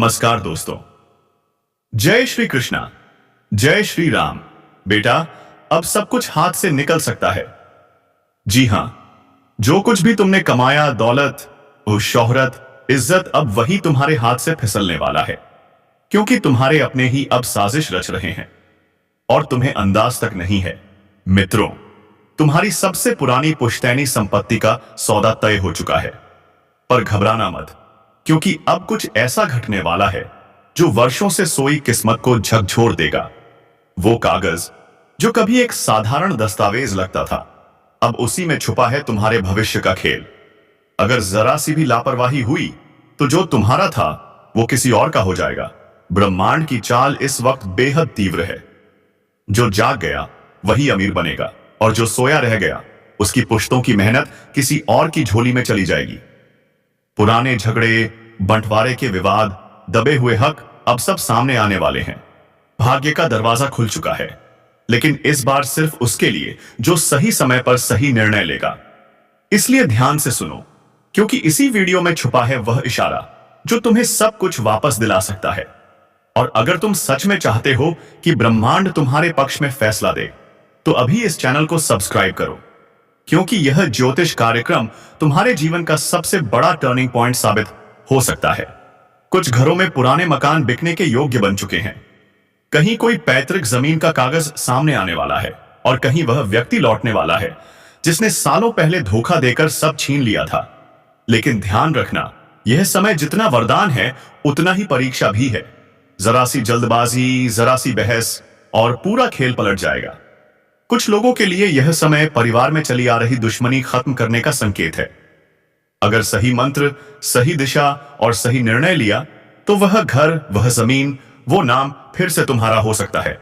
नमस्कार दोस्तों। जय श्री कृष्णा, जय श्री राम। बेटा, अब सब कुछ हाथ से निकल सकता है। जी हां, जो कुछ भी तुमने कमाया, दौलत, शोहरत, इज्जत, अब वही तुम्हारे हाथ से फिसलने वाला है, क्योंकि तुम्हारे अपने ही अब साजिश रच रहे हैं और तुम्हें अंदाज तक नहीं है। मित्रों, तुम्हारी सबसे पुरानी पुश्तैनी संपत्ति का सौदा तय हो चुका है। पर घबराना मत, क्योंकि अब कुछ ऐसा घटने वाला है जो वर्षों से सोई किस्मत को झकझोर देगा। वो कागज जो कभी एक साधारण दस्तावेज लगता था, अब उसी में छुपा है तुम्हारे भविष्य का खेल। अगर जरा सी भी लापरवाही हुई तो जो तुम्हारा था वो किसी और का हो जाएगा। ब्रह्मांड की चाल इस वक्त बेहद तीव्र है। जो जाग गया वही अमीर बनेगा, और जो सोया रह गया उसकी पुश्तों की मेहनत किसी और की झोली में चली जाएगी। पुराने झगड़े, बंटवारे के विवाद, दबे हुए हक अब सब सामने आने वाले हैं। भाग्य का दरवाजा खुल चुका है, लेकिन इस बार सिर्फ उसके लिए जो सही समय पर सही निर्णय लेगा। इसलिए ध्यान से सुनो, क्योंकि इसी वीडियो में छुपा है वह इशारा जो तुम्हें सब कुछ वापस दिला सकता है। और अगर तुम सच में चाहते हो कि ब्रह्मांड तुम्हारे पक्ष में फैसला दे, तो अभी इस चैनल को सब्सक्राइब करो, क्योंकि यह ज्योतिष कार्यक्रम तुम्हारे जीवन का सबसे बड़ा टर्निंग पॉइंट साबित हो सकता है। कुछ घरों में पुराने मकान बिकने के योग्य बन चुके हैं। कहीं कोई पैतृक जमीन का कागज सामने आने वाला है, और कहीं वह व्यक्ति लौटने वाला है जिसने सालों पहले धोखा देकर सब छीन लिया था। लेकिन ध्यान रखना, यह समय जितना वरदान है उतना ही परीक्षा भी है। जरा सी जल्दबाजी, जरा सी बहस और पूरा खेल पलट जाएगा। कुछ लोगों के लिए यह समय परिवार में चली आ रही दुश्मनी खत्म करने का संकेत है। अगर सही मंत्र, सही दिशा और सही निर्णय लिया तो वह घर, वह जमीन, वो नाम फिर से तुम्हारा हो सकता है।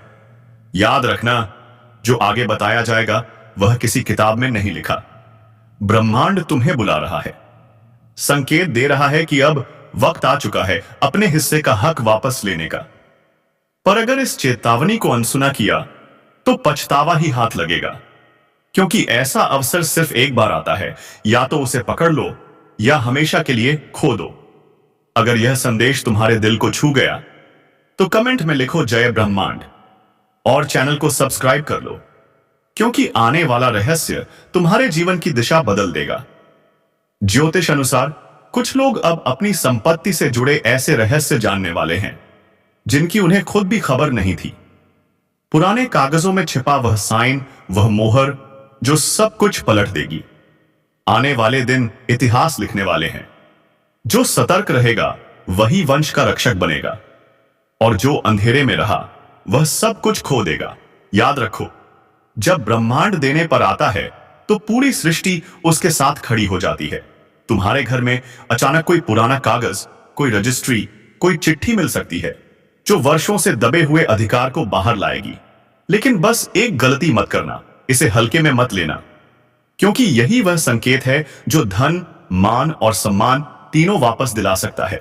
याद रखना, जो आगे बताया जाएगा वह किसी किताब में नहीं लिखा। ब्रह्मांड तुम्हें बुला रहा है, संकेत दे रहा है कि अब वक्त आ चुका है अपने हिस्से का हक वापस लेने का। पर अगर इस चेतावनी को अनसुना किया तो पछतावा ही हाथ लगेगा, क्योंकि ऐसा अवसर सिर्फ एक बार आता है। या तो उसे पकड़ लो या हमेशा के लिए खो दो। अगर यह संदेश तुम्हारे दिल को छू गया तो कमेंट में लिखो जय ब्रह्मांड, और चैनल को सब्सक्राइब कर लो, क्योंकि आने वाला रहस्य तुम्हारे जीवन की दिशा बदल देगा। ज्योतिष अनुसार कुछ लोग अब अपनी संपत्ति से जुड़े ऐसे रहस्य जानने वाले हैं जिनकी उन्हें खुद भी खबर नहीं थी। पुराने कागजों में छिपा वह साइन, वह मोहर जो सब कुछ पलट देगी। आने वाले दिन इतिहास लिखने वाले हैं। जो सतर्क रहेगा वही वंश का रक्षक बनेगा, और जो अंधेरे में रहा वह सब कुछ खो देगा। याद रखो, जब ब्रह्मांड देने पर आता है तो पूरी सृष्टि उसके साथ खड़ी हो जाती है। तुम्हारे घर में अचानक कोई पुराना कागज, कोई रजिस्ट्री, कोई चिट्ठी मिल सकती है जो वर्षों से दबे हुए अधिकार को बाहर लाएगी। लेकिन बस एक गलती मत करना, इसे हल्के में मत लेना, क्योंकि यही वह संकेत है जो धन, मान और सम्मान तीनों वापस दिला सकता है।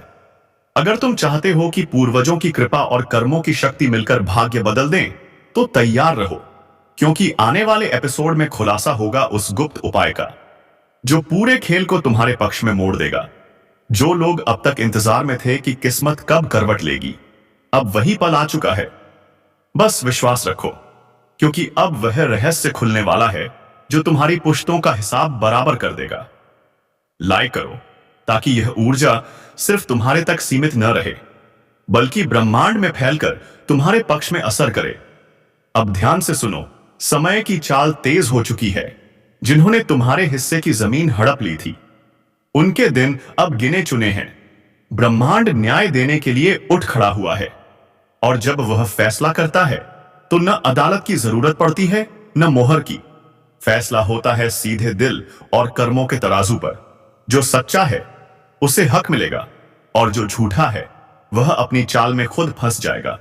अगर तुम चाहते हो कि पूर्वजों की कृपा और कर्मों की शक्ति मिलकर भाग्य बदल दें, तो तैयार रहो, क्योंकि आने वाले एपिसोड में खुलासा होगा उस गुप्त उपाय का जो पूरे खेल को तुम्हारे पक्ष में मोड़ देगा। जो लोग अब तक इंतजार में थे कि किस्मत कब करवट लेगी, अब वही पल आ चुका है। बस विश्वास रखो, क्योंकि अब वह रहस्य खुलने वाला है जो तुम्हारी पुश्तों का हिसाब बराबर कर देगा। लाइक करो ताकि यह ऊर्जा सिर्फ तुम्हारे तक सीमित न रहे, बल्कि ब्रह्मांड में फैलकर तुम्हारे पक्ष में असर करे। अब ध्यान से सुनो, समय की चाल तेज हो चुकी है। जिन्होंने तुम्हारे हिस्से की जमीन हड़प ली थी, उनके दिन अब गिने चुने हैं। ब्रह्मांड न्याय देने के लिए उठ खड़ा हुआ है, और जब वह फैसला करता है तो न अदालत की जरूरत पड़ती है न मोहर की। फैसला होता है सीधे दिल और कर्मों के तराजू पर। जो सच्चा है उसे हक मिलेगा, और जो झूठा है वह अपनी चाल में खुद फंस जाएगा।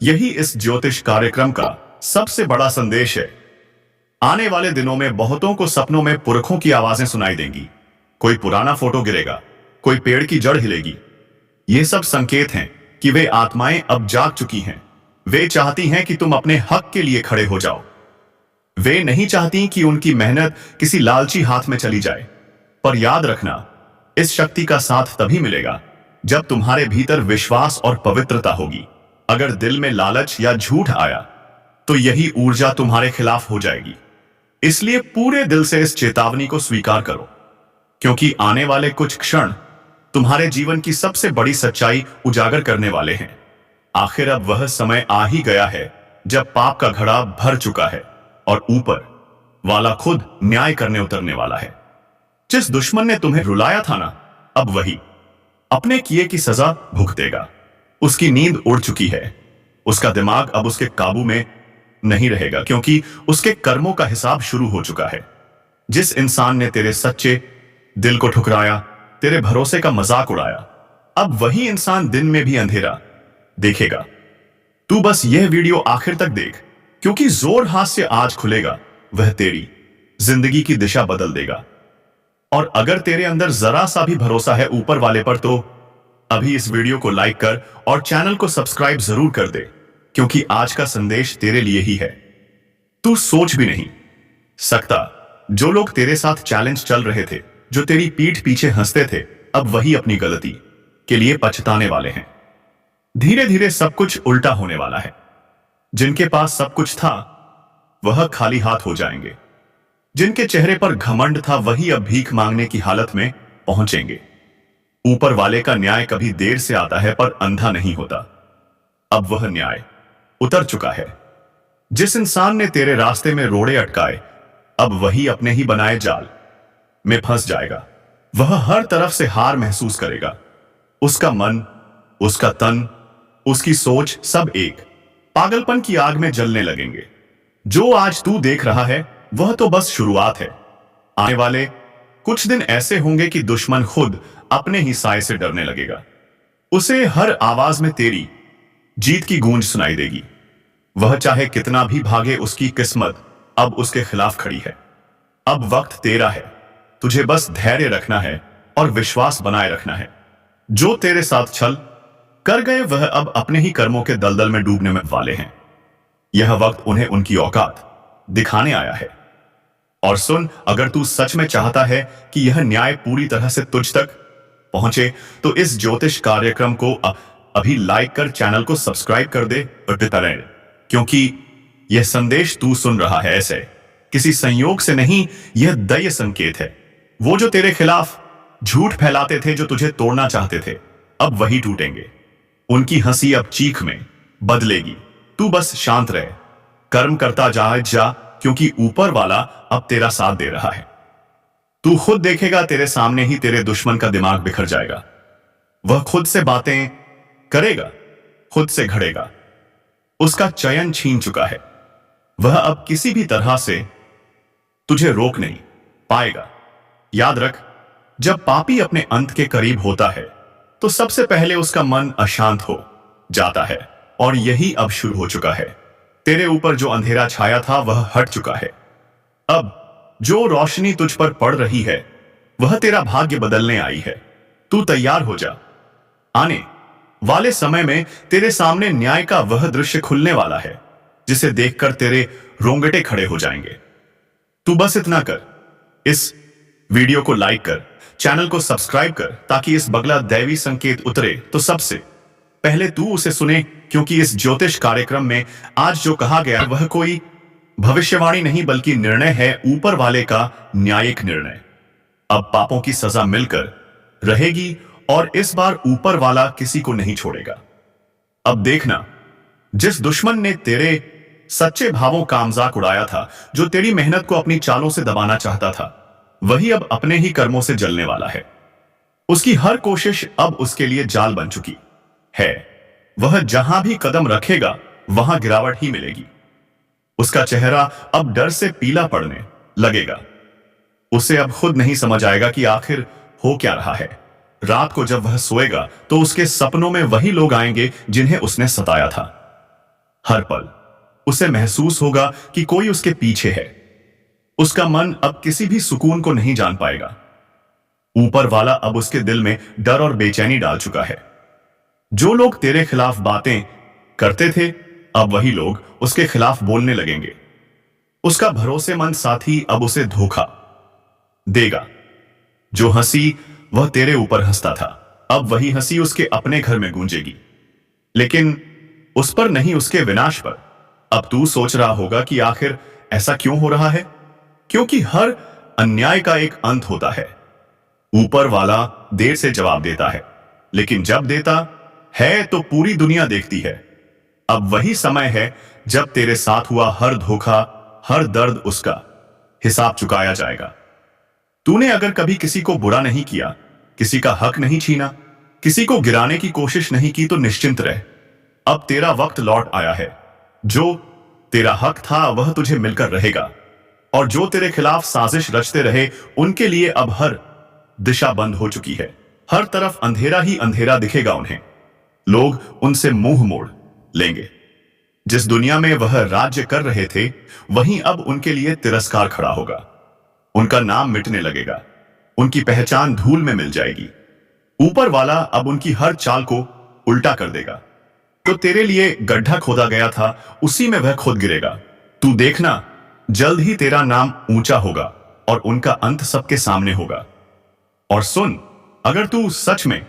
यही इस ज्योतिष कार्यक्रम का सबसे बड़ा संदेश है। आने वाले दिनों में बहुतों को सपनों में पुरखों की आवाजें सुनाई देंगी। कोई पुराना फोटो गिरेगा, कोई पेड़ की जड़ हिलेगी। ये सब संकेत हैं कि वे आत्माएं अब जाग चुकी हैं। वे चाहती हैं कि तुम अपने हक के लिए खड़े हो जाओ। वे नहीं चाहती कि उनकी मेहनत किसी लालची हाथ में चली जाए। पर याद रखना, इस शक्ति का साथ तभी मिलेगा जब तुम्हारे भीतर विश्वास और पवित्रता होगी। अगर दिल में लालच या झूठ आया तो यही ऊर्जा तुम्हारे खिलाफ हो जाएगी। इसलिए पूरे दिल से इस चेतावनी को स्वीकार करो, क्योंकि आने वाले कुछ क्षण तुम्हारे जीवन की सबसे बड़ी सच्चाई उजागर करने वाले हैं। आखिर अब वह समय आ ही गया है जब पाप का घड़ा भर चुका है और ऊपर वाला खुद न्याय करने उतरने वाला है। जिस दुश्मन ने तुम्हें रुलाया था ना, अब वही अपने किए की सजा भुगतेगा। उसकी नींद उड़ चुकी है, उसका दिमाग अब उसके काबू में नहीं रहेगा, क्योंकि उसके कर्मों का हिसाब शुरू हो चुका है। जिस इंसान ने तेरे सच्चे दिल को ठुकराया, तेरे भरोसे का मजाक उड़ाया, अब वही इंसान दिन में भी अंधेरा देखेगा। तू बस यह वीडियो आखिर तक देख, क्योंकि जोर हाथ से आज खुलेगा, वह तेरी जिंदगी की दिशा बदल देगा। और अगर तेरे अंदर जरा सा भी भरोसा है ऊपर वाले पर, तो अभी इस वीडियो को लाइक कर और चैनल को सब्सक्राइब जरूर कर दे, क्योंकि आज का संदेश तेरे लिए ही है। तू सोच भी नहीं सकता, जो लोग तेरे साथ चैलेंज चल रहे थे, जो तेरी पीठ पीछे हंसते थे, अब वही अपनी गलती के लिए पछताने वाले हैं। धीरे धीरे सब कुछ उल्टा होने वाला है। जिनके पास सब कुछ था वह खाली हाथ हो जाएंगे। जिनके चेहरे पर घमंड था वही अब भीख मांगने की हालत में पहुंचेंगे। ऊपर वाले का न्याय कभी देर से आता है पर अंधा नहीं होता। अब वह न्याय उतर चुका है। जिस इंसान ने तेरे रास्ते में रोड़े अटकाए, अब वही अपने ही बनाए जाल में फंस जाएगा। वह हर तरफ से हार महसूस करेगा। उसका मन, उसका तन, उसकी सोच सब एक पागलपन की आग में जलने लगेंगे। जो आज तू देख रहा है वह तो बस शुरुआत है। आने वाले कुछ दिन ऐसे होंगे कि दुश्मन खुद अपने ही साए से डरने लगेगा। उसे हर आवाज में तेरी जीत की गूंज सुनाई देगी। वह चाहे कितना भी भागे, उसकी किस्मत अब उसके खिलाफ खड़ी है। अब वक्त तेरा है, तुझे बस धैर्य रखना है और विश्वास बनाए रखना है। जो तेरे साथ छल कर गए वह अब अपने ही कर्मों के दलदल में डूबने में वाले हैं। यह वक्त उन्हें उनकी औकात दिखाने आया है। और सुन, अगर तू सच में चाहता है कि यह न्याय पूरी तरह से तुझ तक पहुंचे, तो इस ज्योतिष कार्यक्रम को अभी लाइक कर, चैनल को सब्सक्राइब कर दे और देता रहे, क्योंकि यह संदेश तू सुन रहा है ऐसे किसी संयोग से नहीं, यह दैव संकेत है। वो जो तेरे खिलाफ झूठ फैलाते थे, जो तुझे तोड़ना चाहते थे, अब वही टूटेंगे। उनकी हंसी अब चीख में बदलेगी। तू बस शांत रहे, कर्म करता जा, क्योंकि ऊपर वाला अब तेरा साथ दे रहा है। तू खुद देखेगा, तेरे सामने ही तेरे दुश्मन का दिमाग बिखर जाएगा। वह खुद से बातें करेगा, खुद से घड़ेगा। उसका चयन छीन चुका है। वह अब किसी भी तरह से तुझे रोक नहीं पाएगा। याद रख, जब पापी अपने अंत के करीब होता है तो सबसे पहले उसका मन अशांत हो जाता है, और यही अब शुरू हो चुका है। तेरे ऊपर जो अंधेरा छाया था वह हट चुका है। अब जो रोशनी तुझ पर पड़ रही है वह तेरा भाग्य बदलने आई है। तू तैयार हो जा। आने वाले समय में तेरे सामने न्याय का वह दृश्य खुलने वाला है जिसे देखकर तेरे रोंगटे खड़े हो जाएंगे। तू बस इतना कर, इस वीडियो को लाइक कर, चैनल को सब्सक्राइब कर, ताकि इस बगला दैवी संकेत उतरे तो सबसे पहले तू उसे सुने, क्योंकि इस ज्योतिष कार्यक्रम में आज जो कहा गया वह कोई भविष्यवाणी नहीं बल्कि निर्णय है, ऊपर वाले का न्यायिक निर्णय। अब पापों की सजा मिलकर रहेगी और इस बार ऊपर वाला किसी को नहीं छोड़ेगा। अब देखना, जिस दुश्मन ने तेरे सच्चे भावों का मजाक उड़ाया था, जो तेरी मेहनत को अपनी चालों से दबाना चाहता था, वही अब अपने ही कर्मों से जलने वाला है। उसकी हर कोशिश अब उसके लिए जाल बन चुकी है। वह जहां भी कदम रखेगा वहां गिरावट ही मिलेगी। उसका चेहरा अब डर से पीला पड़ने लगेगा। उसे अब खुद नहीं समझ आएगा कि आखिर हो क्या रहा है। रात को जब वह सोएगा तो उसके सपनों में वही लोग आएंगे जिन्हें उसने सताया था। हर पल उसे महसूस होगा कि कोई उसके पीछे है। उसका मन अब किसी भी सुकून को नहीं जान पाएगा। ऊपर वाला अब उसके दिल में डर और बेचैनी डाल चुका है। जो लोग तेरे खिलाफ बातें करते थे, अब वही लोग उसके खिलाफ बोलने लगेंगे। उसका भरोसेमंद साथी अब उसे धोखा देगा। जो हंसी वह तेरे ऊपर हंसता था, अब वही हंसी उसके अपने घर में गूंजेगी, लेकिन उस पर नहीं, उसके विनाश पर। अब तू सोच रहा होगा कि आखिर ऐसा क्यों हो रहा है? क्योंकि हर अन्याय का एक अंत होता है। ऊपर वाला देर से जवाब देता है, लेकिन जब देता है तो पूरी दुनिया देखती है। अब वही समय है जब तेरे साथ हुआ हर धोखा, हर दर्द, उसका हिसाब चुकाया जाएगा। तूने अगर कभी किसी को बुरा नहीं किया, किसी का हक नहीं छीना, किसी को गिराने की कोशिश नहीं की, तो निश्चिंत रह, अब तेरा वक्त लौट आया है। जो तेरा हक था वह तुझे मिलकर रहेगा, और जो तेरे खिलाफ साजिश रचते रहे उनके लिए अब हर दिशा बंद हो चुकी है। हर तरफ अंधेरा ही अंधेरा दिखेगा उन्हें। लोग उनसे मुंह मोड़ लेंगे। जिस दुनिया में वह राज्य कर रहे थे, वहीं अब उनके लिए तिरस्कार खड़ा होगा। उनका नाम मिटने लगेगा, उनकी पहचान धूल में मिल जाएगी। ऊपर वाला अब उनकी हर चाल को उल्टा कर देगा। तो तेरे लिए गड्ढा खोदा गया था, उसी में वह खुद गिरेगा। तू देखना, जल्द ही तेरा नाम ऊंचा होगा और उनका अंत सबके सामने होगा। और सुन, अगर तू सच में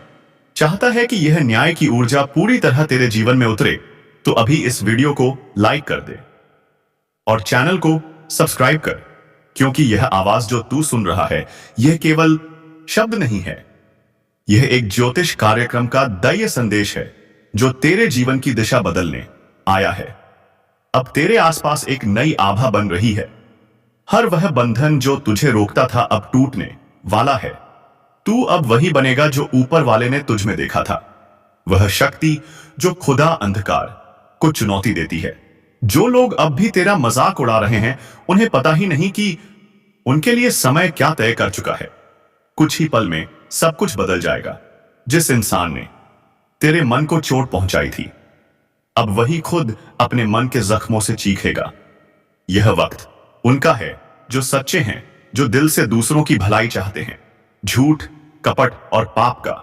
चाहता है कि यह न्याय की ऊर्जा पूरी तरह तेरे जीवन में उतरे, तो अभी इस वीडियो को लाइक कर दे और चैनल को सब्सक्राइब कर, क्योंकि यह आवाज जो तू सुन रहा है, यह केवल शब्द नहीं है। यह एक ज्योतिष कार्यक्रम का दैवीय संदेश है जो तेरे जीवन की दिशा बदलने आया है। अब तेरे आसपास एक नई आभा बन रही है। हर वह बंधन जो तुझे रोकता था अब टूटने वाला है। तू अब वही बनेगा जो ऊपर वाले ने तुझ में देखा था। वह शक्ति जो खुदा अंधकार को चुनौती देती है। जो लोग अब भी तेरा मजाक उड़ा रहे हैं, उन्हें पता ही नहीं कि उनके लिए समय क्या तय कर चुका है। कुछ ही पल में सब कुछ बदल जाएगा। जिस इंसान ने तेरे मन को चोट पहुंचाई थी, अब वही खुद अपने मन के जख्मों से चीखेगा। यह वक्त उनका है जो सच्चे हैं, जो दिल से दूसरों की भलाई चाहते हैं। झूठ, कपट और पाप का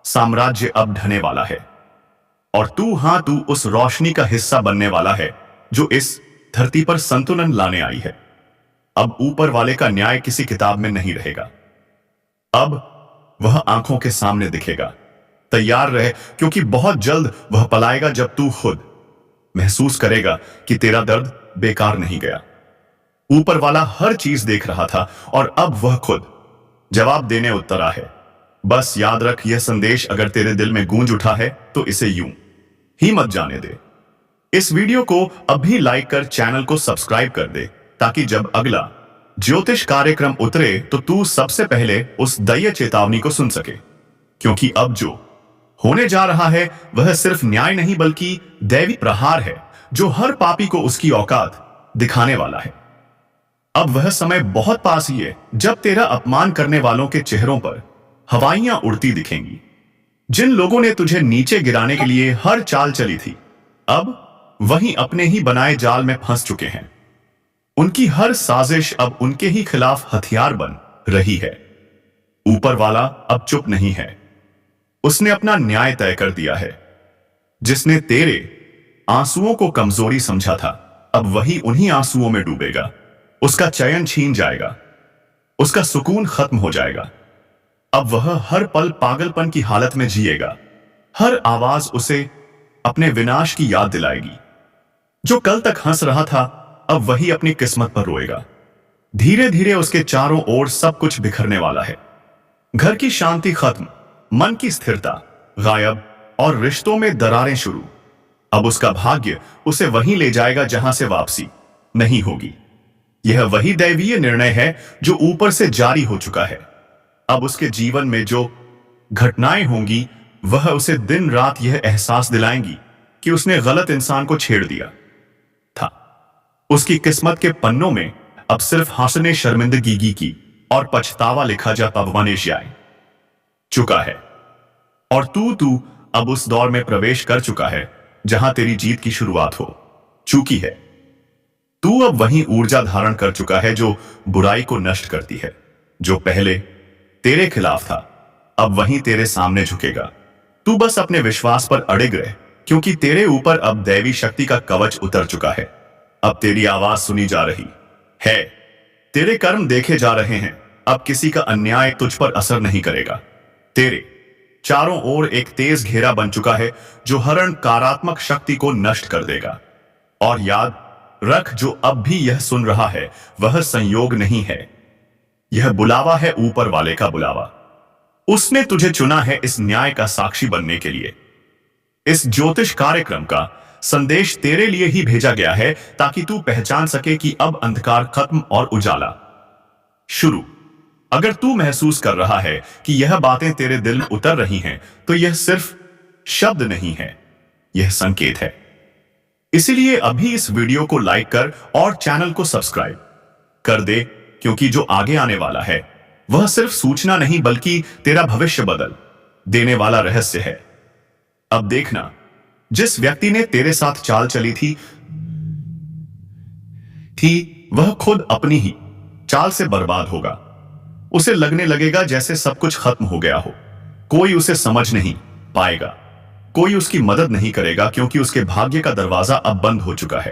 साम्राज्य अब ढहने वाला है, और तू उस रोशनी का हिस्सा बनने वाला है जो इस धरती पर संतुलन लाने आई है। अब ऊपर वाले का न्याय किसी किताब में नहीं रहेगा। अब वह आंखों के सामने दिखेगा। तैयार रहे, क्योंकि बहुत जल्द वह पलाएगा जब तू खुद महसूस करेगा कि तेरा दर्द बेकार नहीं गया। ऊपर वाला हर चीज देख रहा था, और अब वह खुद जवाब देने उतरा है। बस याद रख, यह संदेश अगर तेरे दिल में गूंज उठा है तो इसे यूं ही मत जाने दे। इस वीडियो को अभी लाइक कर चैनल को सब्सक्राइब कर दे, ताकि जब अगला ज्योतिष कार्यक्रम उतरे तो तू सबसे पहले उस दैवीय चेतावनी को सुन सके। क्योंकि अब जो होने जा रहा है वह सिर्फ न्याय नहीं, बल्कि दैवी प्रहार है जो हर पापी को उसकी औकात दिखाने वाला है। अब वह समय बहुत पास ही है जब तेरा अपमान करने वालों के चेहरों पर हवाइयां उड़ती दिखेंगी। जिन लोगों ने तुझे नीचे गिराने के लिए हर चाल चली थी, अब वहीं अपने ही बनाए जाल में फंस चुके हैं। उनकी हर साजिश अब उनके ही खिलाफ हथियार बन रही है। ऊपर वाला अब चुप नहीं है। उसने अपना न्याय तय कर दिया है। जिसने तेरे आंसुओं को कमजोरी समझा था, अब वही उन्हीं आंसुओं में डूबेगा। उसका चयन छीन जाएगा, उसका सुकून खत्म हो जाएगा। अब वह हर पल पागलपन की हालत में जिएगा। हर आवाज उसे अपने विनाश की याद दिलाएगी। जो कल तक हंस रहा था, अब वही अपनी किस्मत पर रोएगा। धीरे धीरे उसके चारों ओर सब कुछ बिखरने वाला है। घर की शांति खत्म, मन की स्थिरता गायब, और रिश्तों में दरारें शुरू। अब उसका भाग्य उसे वहीं ले जाएगा जहां से वापसी नहीं होगी। यह वही दैवीय निर्णय है जो ऊपर से जारी हो चुका है। अब उसके जीवन में जो घटनाएं होंगी, वह उसे दिन रात यह एहसास दिलाएंगी कि उसने गलत इंसान को छेड़ दिया था। उसकी किस्मत के पन्नों में अब सिर्फ हंसने शर्मिंदगी की और पछतावा लिखा जा जाए चुका है। और तू अब उस दौर में प्रवेश कर चुका है जहां तेरी जीत की शुरुआत हो चुकी है। तू अब वही ऊर्जा धारण कर चुका है जो बुराई को नष्ट करती है। जो पहले तेरे खिलाफ था, अब वही तेरे सामने झुकेगा। तू बस अपने विश्वास पर अड़िग रहे, क्योंकि तेरे ऊपर अब दैवी शक्ति का कवच उतर चुका है। अब तेरी आवाज सुनी जा रही है, तेरे कर्म देखे जा रहे हैं। अब किसी का अन्याय तुझ पर असर नहीं करेगा। तेरे चारों ओर एक तेज घेरा बन चुका है जो हर नकारात्मक शक्ति को नष्ट कर देगा। और याद रख, जो अब भी यह सुन रहा है वह संयोग नहीं है, यह बुलावा है, ऊपर वाले का बुलावा। उसने तुझे चुना है इस न्याय का साक्षी बनने के लिए। इस ज्योतिष कार्यक्रम का संदेश तेरे लिए ही भेजा गया है ताकि तू पहचान सके कि अब अंधकार खत्म और उजाला शुरू। अगर तू महसूस कर रहा है कि यह बातें तेरे दिल में उतर रही हैं, तो यह सिर्फ शब्द नहीं है, यह संकेत है। इसलिए अभी इस वीडियो को लाइक कर और चैनल को सब्सक्राइब कर दे, क्योंकि जो आगे आने वाला है वह सिर्फ सूचना नहीं बल्कि तेरा भविष्य बदल देने वाला रहस्य है। अब देखना, जिस व्यक्ति ने तेरे साथ चाल चली थी वह खुद अपनी ही चाल से बर्बाद होगा। उसे लगने लगेगा जैसे सब कुछ खत्म हो गया हो। कोई उसे समझ नहीं पाएगा, कोई उसकी मदद नहीं करेगा, क्योंकि उसके भाग्य का दरवाजा अब बंद हो चुका है।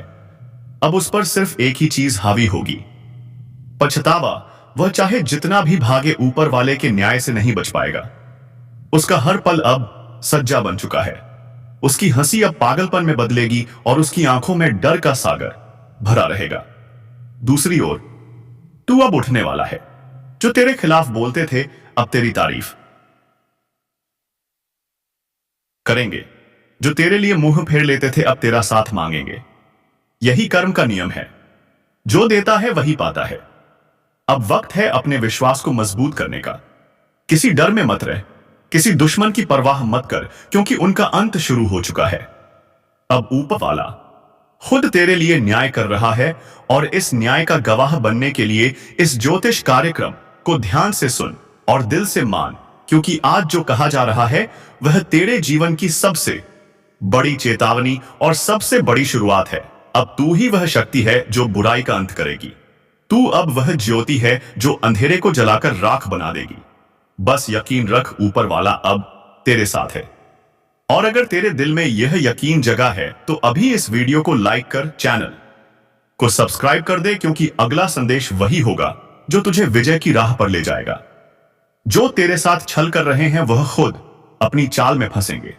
अब उस पर सिर्फ एक ही चीज हावी होगी, पछतावा। वह चाहे जितना भी भागे, ऊपर वाले के न्याय से नहीं बच पाएगा। उसका हर पल अब सज्जा बन चुका है। उसकी हंसी अब पागलपन में बदलेगी और उसकी आंखों में डर का सागर भरा रहेगा। दूसरी ओर तू अब उठने वाला है। जो तेरे खिलाफ बोलते थे अब तेरी तारीफ करेंगे, जो तेरे लिए मुंह फेर लेते थे अब तेरा साथ मांगेंगे। यही कर्म का नियम है, जो देता है वही पाता है। अब वक्त है अपने विश्वास को मजबूत करने का। किसी डर में मत रह, किसी दुश्मन की परवाह मत कर, क्योंकि उनका अंत शुरू हो चुका है। अब ऊपर वाला खुद तेरे लिए न्याय कर रहा है, और इस न्याय का गवाह बनने के लिए इस ज्योतिष कार्यक्रम को ध्यान से सुन और दिल से मान, क्योंकि आज जो कहा जा रहा है वह तेरे जीवन की सबसे बड़ी चेतावनी और सबसे बड़ी शुरुआत है। अब तू ही वह शक्ति है जो बुराई का अंत करेगी। तू अब वह ज्योति है जो अंधेरे को जलाकर राख बना देगी। बस यकीन रख, ऊपर वाला अब तेरे साथ है। और अगर तेरे दिल में यह यकीन जगा है तो अभी इस वीडियो को लाइक कर, चैनल को सब्सक्राइब कर दे, क्योंकि अगला संदेश वही होगा जो तुझे विजय की राह पर ले जाएगा। जो तेरे साथ छल कर रहे हैं वह खुद अपनी चाल में फंसेंगे।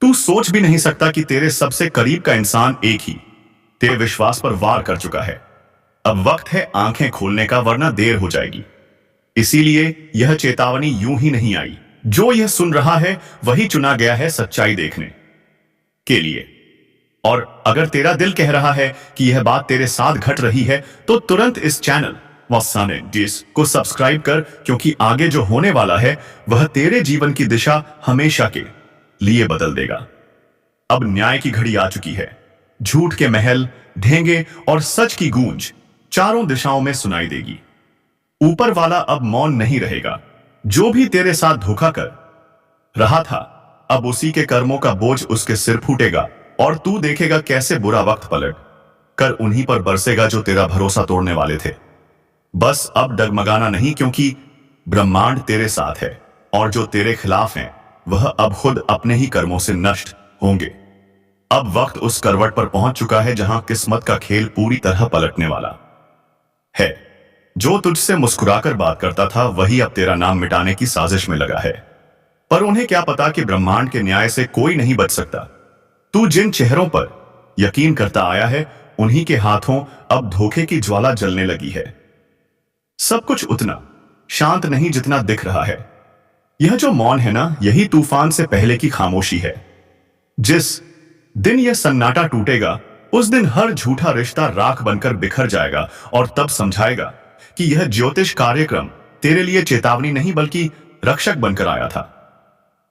तू सोच भी नहीं सकता कि तेरे सबसे करीब का इंसान एक ही तेरे विश्वास पर वार कर चुका है। अब वक्त है आंखें खोलने का, वरना देर हो जाएगी। इसीलिए यह चेतावनी यूं ही नहीं आई। जो यह सुन रहा है वही चुना गया है सच्चाई देखने के लिए। और अगर तेरा दिल कह रहा है कि यह बात तेरे साथ घट रही है, तो तुरंत इस चैनल को सब्सक्राइब कर, क्योंकि आगे जो होने वाला है वह तेरे जीवन की दिशा हमेशा के लिए बदल देगा। अब न्याय की घड़ी आ चुकी है। झूठ के महल ढेंगे और सच की गूंज चारों दिशाओं में सुनाई देगी। ऊपर वाला अब मौन नहीं रहेगा। जो भी तेरे साथ धोखा कर रहा था, अब उसी के कर्मों का बोझ उसके सिर फूटेगा, और तू देखेगा कैसे बुरा वक्त पलट कर उन्हीं पर बरसेगा जो तेरा भरोसा तोड़ने वाले थे। बस अब डगमगाना नहीं, क्योंकि ब्रह्मांड तेरे साथ है, और जो तेरे खिलाफ हैं वह अब खुद अपने ही कर्मों से नष्ट होंगे। अब वक्त उस करवट पर पहुंच चुका है जहां किस्मत का खेल पूरी तरह पलटने वाला है। जो तुझसे मुस्कुराकर बात करता था वही अब तेरा नाम मिटाने की साजिश में लगा है। पर उन्हें क्या पता कि ब्रह्मांड के न्याय से कोई नहीं बच सकता। तू जिन चेहरों पर यकीन करता आया है, उन्हीं के हाथों अब धोखे की ज्वाला जलने लगी है। सब कुछ उतना शांत नहीं जितना दिख रहा है। यह जो मौन है ना, यही तूफान से पहले की खामोशी है। जिस दिन यह सन्नाटा टूटेगा, उस दिन हर झूठा रिश्ता राख बनकर बिखर जाएगा, और तब समझाएगा कि यह ज्योतिष कार्यक्रम तेरे लिए चेतावनी नहीं बल्कि रक्षक बनकर आया था।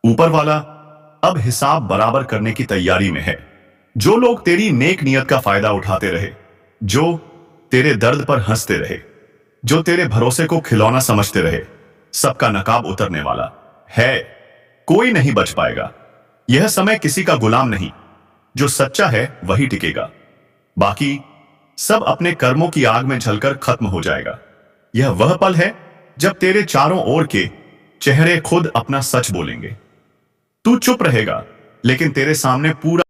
ऊपर वाला अब हिसाब बराबर करने की तैयारी में है। जो लोग तेरी नेक नियत का फायदा उठाते रहे, जो तेरे दर्द पर हंसते रहे, जो तेरे भरोसे को खिलौना समझते रहे, सबका नकाब उतरने वाला है। कोई नहीं बच पाएगा। यह समय किसी का गुलाम नहीं। जो सच्चा है वही टिकेगा, बाकी सब अपने कर्मों की आग में जलकर खत्म हो जाएगा। यह वह पल है जब तेरे चारों ओर के चेहरे खुद अपना सच बोलेंगे। तू चुप रहेगा, लेकिन तेरे सामने पूरा